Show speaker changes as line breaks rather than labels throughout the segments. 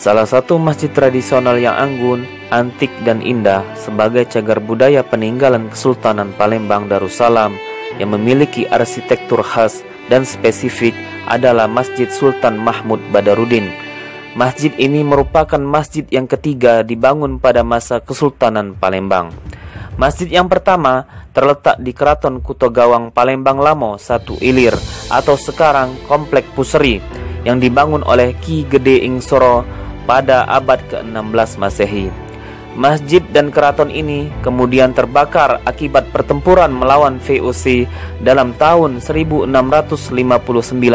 Salah satu masjid tradisional yang anggun, antik dan indah sebagai cagar budaya peninggalan Kesultanan Palembang Darussalam yang memiliki arsitektur khas dan spesifik adalah Masjid Sultan Mahmud Badarudin. Masjid ini merupakan masjid yang ketiga dibangun pada masa Kesultanan Palembang. Masjid yang pertama terletak di Keraton Kuto Gawang Palembang Lamo 1 Ilir atau sekarang Komplek Puseri yang dibangun oleh Ki Gede Ingsoro pada abad ke-16 Masehi. Masjid dan keraton ini kemudian terbakar akibat pertempuran melawan VOC dalam tahun 1659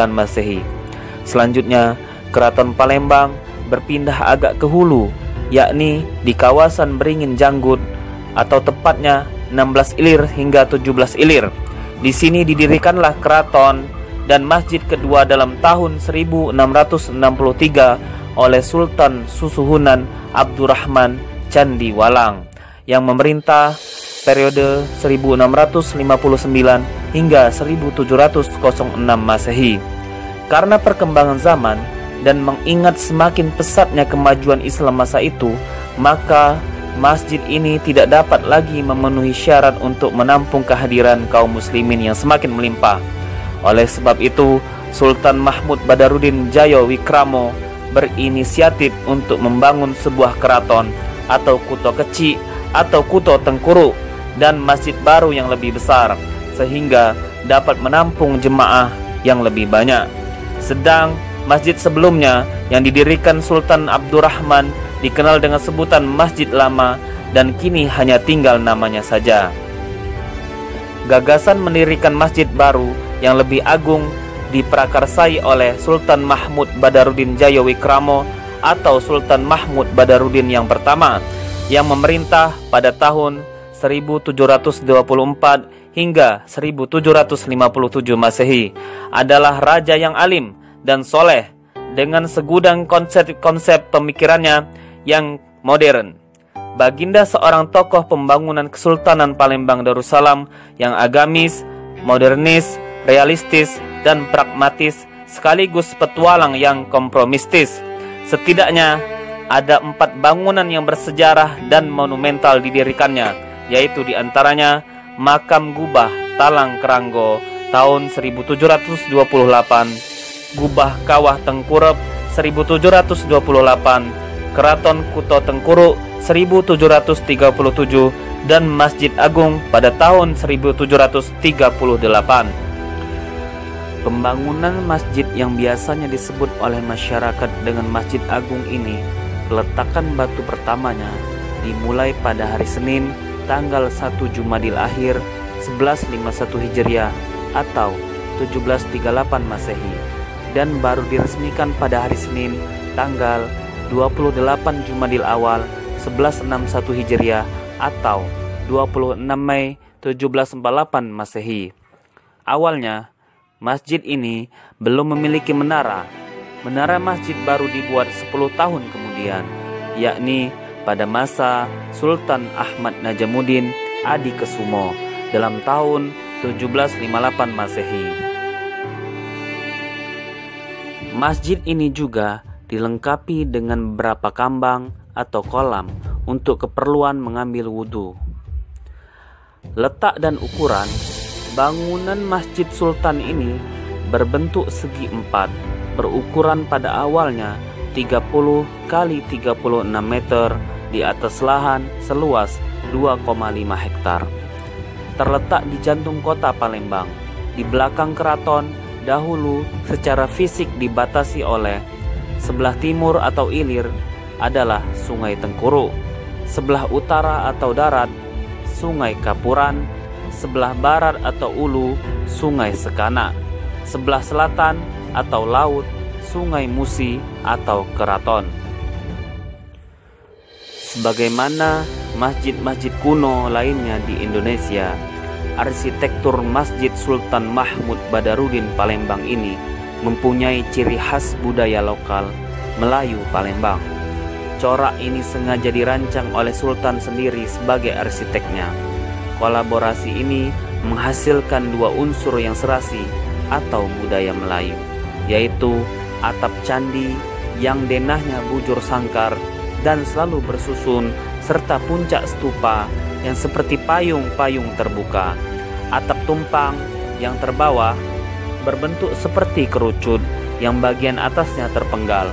Masehi. Selanjutnya, Keraton Palembang berpindah agak ke hulu, yakni di kawasan Beringin Janggut atau tepatnya 16 Ilir hingga 17 Ilir. Di sini didirikanlah keraton dan masjid kedua dalam tahun 1663 oleh Sultan Susuhunan Abdurrahman Candi Walang yang memerintah periode 1659 hingga 1706 Masehi. Karena perkembangan zaman dan mengingat semakin pesatnya kemajuan Islam masa itu, maka masjid ini tidak dapat lagi memenuhi syarat untuk menampung kehadiran kaum muslimin yang semakin melimpah. Oleh sebab itu, Sultan Mahmud Badarudin Djaya Wikramo berinisiatif untuk membangun sebuah keraton atau kuto kecil atau kuto Tengkuruk dan masjid baru yang lebih besar sehingga dapat menampung jemaah yang lebih banyak. Sedang masjid sebelumnya yang didirikan Sultan Abdurrahman dikenal dengan sebutan Masjid Lama dan kini hanya tinggal namanya saja. Gagasan mendirikan masjid baru yang lebih agung diprakarsai oleh Sultan Mahmud Badarudin Djaya Wikramo atau Sultan Mahmud Badarudin yang pertama yang memerintah pada tahun 1724 hingga 1757 Masehi adalah raja yang alim dan soleh dengan segudang konsep-konsep pemikirannya yang modern. Baginda seorang tokoh pembangunan Kesultanan Palembang Darussalam yang agamis, modernis, realistis, dan pragmatis sekaligus petualang yang kompromistis. Setidaknya ada 4 bangunan yang bersejarah dan monumental didirikannya, yaitu diantaranya Makam Gubah Talang Keranggo tahun 1728, Gubah Kawah Tengkurep 1728, Keraton Kuto Tengkuruk 1737, dan Masjid Agung pada tahun 1738. Pembangunan masjid yang biasanya disebut oleh masyarakat dengan Masjid Agung ini, peletakan batu pertamanya dimulai pada hari Senin tanggal 1 Jumadil Akhir 1151 Hijriah atau 1738 Masehi dan baru diresmikan pada hari Senin tanggal 28 Jumadil Awal 1161 Hijriah atau 26 Mei 1748 Masehi. Awalnya masjid ini belum memiliki menara. Menara masjid baru dibuat 10 tahun kemudian, yakni pada masa Sultan Ahmad Najamuddin Adikusumo dalam tahun 1758 Masehi. Masjid ini juga dilengkapi dengan beberapa kambang atau kolam untuk keperluan mengambil wudhu. Letak dan ukuran bangunan Masjid Sultan ini berbentuk segi 4, berukuran pada awalnya 30 kali 36 meter di atas lahan seluas 2,5 hektar. Terletak di jantung kota Palembang, di belakang keraton, dahulu secara fisik dibatasi oleh sebelah timur atau ilir adalah Sungai Tengkuruk, sebelah utara atau darat Sungai Kapuran, sebelah barat atau ulu Sungai Sekanak, sebelah selatan atau laut Sungai Musi atau Keraton. Sebagaimana masjid-masjid kuno lainnya di Indonesia, arsitektur Masjid Sultan Mahmud Badarudin Palembang ini mempunyai ciri khas budaya lokal Melayu Palembang. Corak ini sengaja dirancang oleh Sultan sendiri sebagai arsiteknya. Kolaborasi ini menghasilkan 2 unsur yang serasi atau budaya Melayu, yaitu atap candi yang denahnya bujur sangkar dan selalu bersusun, serta puncak stupa yang seperti payung-payung terbuka. Atap tumpang yang terbawah berbentuk seperti kerucut yang bagian atasnya terpenggal,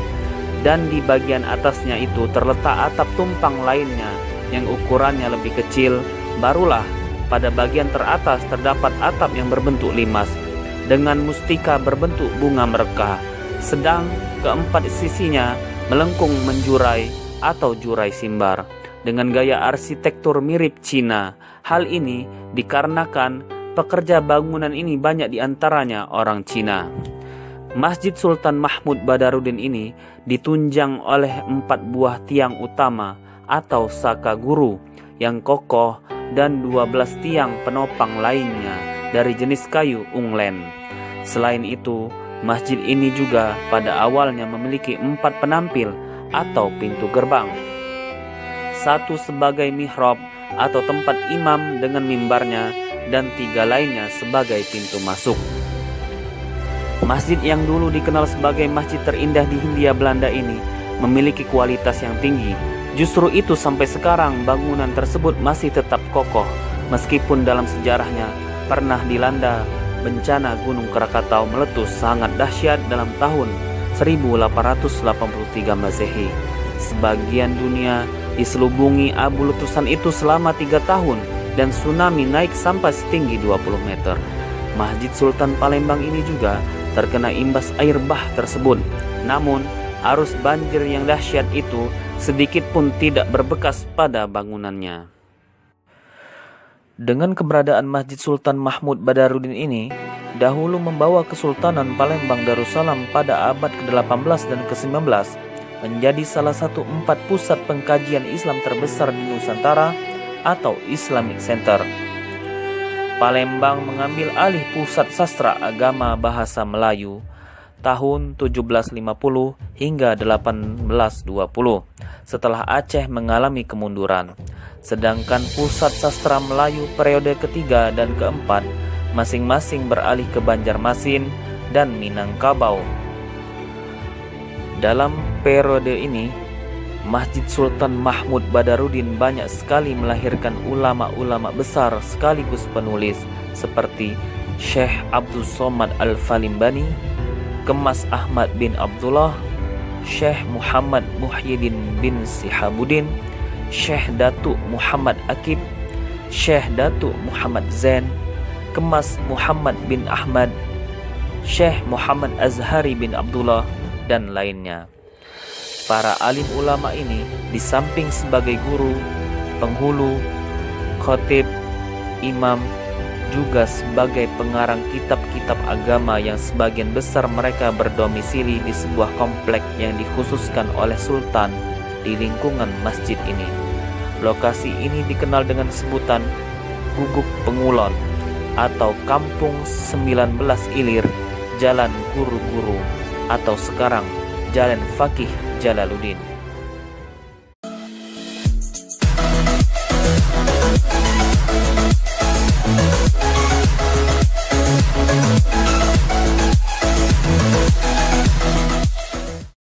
dan di bagian atasnya itu terletak atap tumpang lainnya yang ukurannya lebih kecil. Barulah pada bagian teratas terdapat atap yang berbentuk limas dengan mustika berbentuk bunga mereka, sedang keempat sisinya melengkung menjurai atau jurai simbar dengan gaya arsitektur mirip Cina. Hal ini dikarenakan pekerja bangunan ini banyak diantaranya orang Cina. Masjid Sultan Mahmud Badarudin ini ditunjang oleh 4 buah tiang utama atau saka guru yang kokoh dan 12 tiang penopang lainnya dari jenis kayu unglen. Selain itu, masjid ini juga pada awalnya memiliki 4 penampil atau pintu gerbang. Satu sebagai mihrab atau tempat imam dengan mimbarnya, dan 3 lainnya sebagai pintu masuk. Masjid yang dulu dikenal sebagai masjid terindah di Hindia Belanda ini memiliki kualitas yang tinggi. Justru itu sampai sekarang bangunan tersebut masih tetap kokoh, meskipun dalam sejarahnya pernah dilanda bencana Gunung Krakatau meletus sangat dahsyat dalam tahun 1883 Masehi. Sebagian dunia diselubungi abu letusan itu selama 3 tahun dan tsunami naik sampai setinggi 20 meter. Masjid Sultan Palembang ini juga terkena imbas air bah tersebut. Namun, arus banjir yang dahsyat itu sedikit pun tidak berbekas pada bangunannya. Dengan keberadaan Masjid Sultan Mahmud Badarudin ini, dahulu membawa Kesultanan Palembang Darussalam pada abad ke-18 dan ke-19 menjadi salah satu 4 pusat pengkajian Islam terbesar di Nusantara atau Islamic Center. Palembang mengambil alih pusat sastra agama bahasa Melayu tahun 1750 hingga 1820 setelah Aceh mengalami kemunduran. Sedangkan pusat sastra Melayu periode ketiga dan keempat masing-masing beralih ke Banjarmasin dan Minangkabau. Dalam periode ini, Masjid Sultan Mahmud Badarudin banyak sekali melahirkan ulama-ulama besar sekaligus penulis seperti Syekh Abdul Somad Al-Falimbani, Kemas Ahmad bin Abdullah, Syekh Muhammad Muhyiddin bin Sihabuddin, Syekh Datuk Muhammad Akib, Syekh Datuk Muhammad Zain, Kemas Muhammad bin Ahmad, Syekh Muhammad Azhari bin Abdullah, dan lainnya. Para alim ulama ini di samping sebagai guru, penghulu, khatib, imam, juga sebagai pengarang kitab-kitab agama yang sebagian besar mereka berdomisili di sebuah komplek yang dikhususkan oleh Sultan di lingkungan masjid ini. Lokasi ini dikenal dengan sebutan Guguk Pengulon atau Kampung 19 Ilir, Jalan Guru-Guru, atau sekarang Jalan Fakih Jalaluddin.